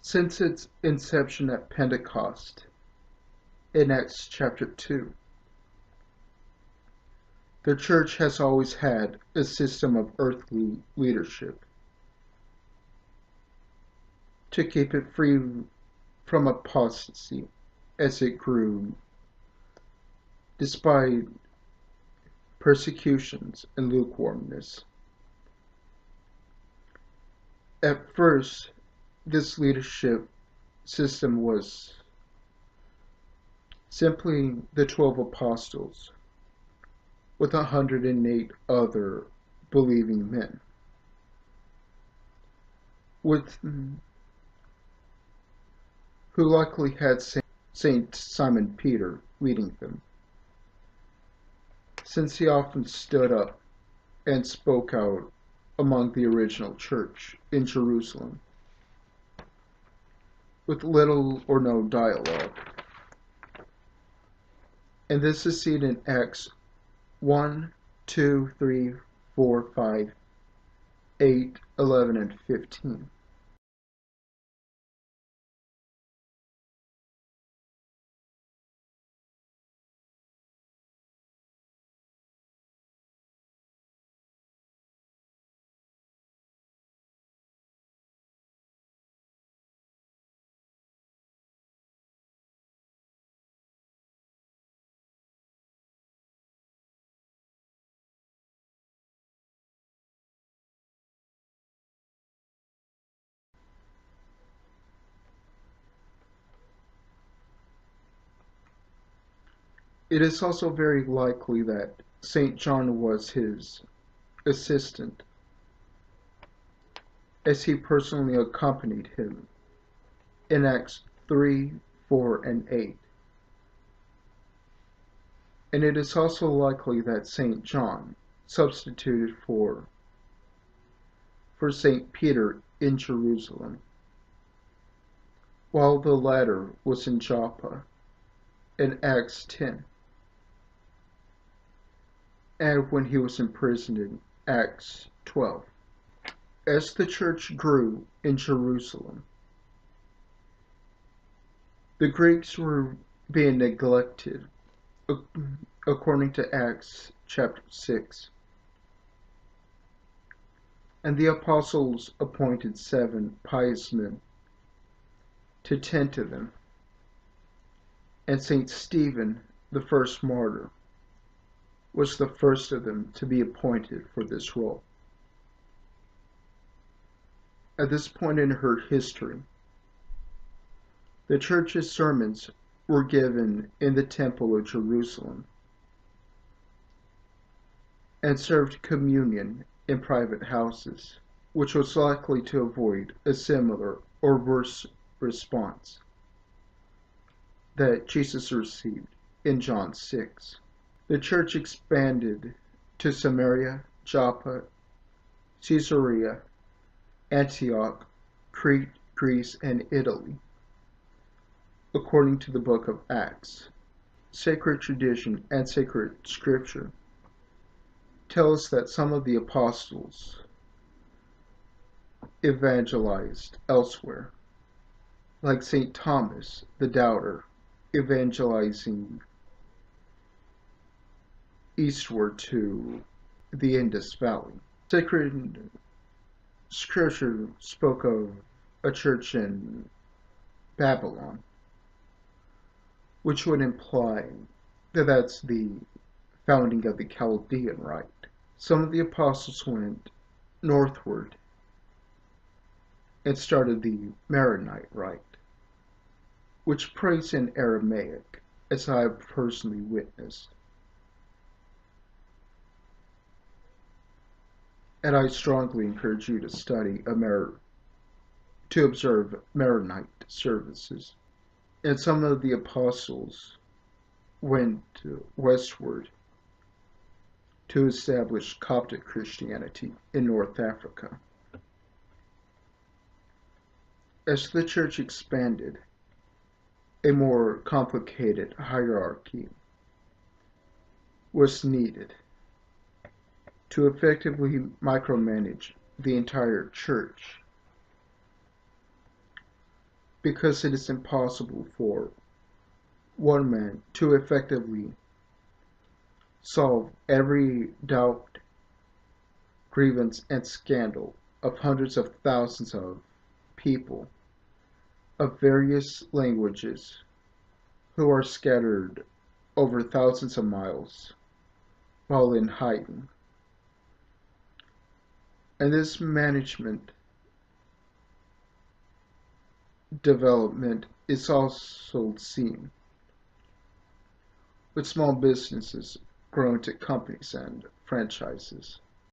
Since its inception at Pentecost, in Acts chapter 2, the Church has always had a system of earthly leadership to keep it free from apostasy as it grew, despite persecutions and lukewarmness. At first, this leadership system was simply the 12 apostles with 108 other believing men, with who likely had Saint Simon Peter leading them, since he often stood up and spoke out among the original church in Jerusalem, with little or no dialogue. And this is seen in Acts 1, 2, 3, 4, 5, 8, 11, and 15. It is also very likely that St. John was his assistant, as he personally accompanied him in Acts 3, 4, and 8. And it is also likely that St. John substituted for St. Peter in Jerusalem, while the latter was in Joppa in Acts 10, and when he was imprisoned in Acts 12. As the church grew in Jerusalem, the Greeks were being neglected, according to Acts chapter 6. And the apostles appointed 7 pious men to tend to them, and St. Stephen, the first martyr, was the first of them to be appointed for this role. At this point in her history, the church's sermons were given in the Temple of Jerusalem and served communion in private houses, which was likely to avoid a similar or worse response that Jesus received in John 6. The church expanded to Samaria, Joppa, Caesarea, Antioch, Crete, Greece, and Italy, according to the book of Acts. Sacred tradition and sacred scripture tell us that some of the apostles evangelized elsewhere, like St. Thomas the Doubter evangelizing eastward to the Indus Valley. Sacred scripture spoke of a church in Babylon, which would imply that that's the founding of the Chaldean Rite. Some of the apostles went northward and started the Maronite Rite, which prays in Aramaic, as I have personally witnessed. And I strongly encourage you to study to observe Maronite services. And some of the apostles went westward to establish Coptic Christianity in North Africa. As the church expanded, a more complicated hierarchy was needed to effectively micromanage the entire church. because it is impossible for one man to effectively solve every doubt, grievance, and scandal of hundreds of thousands of people of various languages who are scattered over thousands of miles while in hiding. And this management development is also seen with small businesses growing to companies and franchises.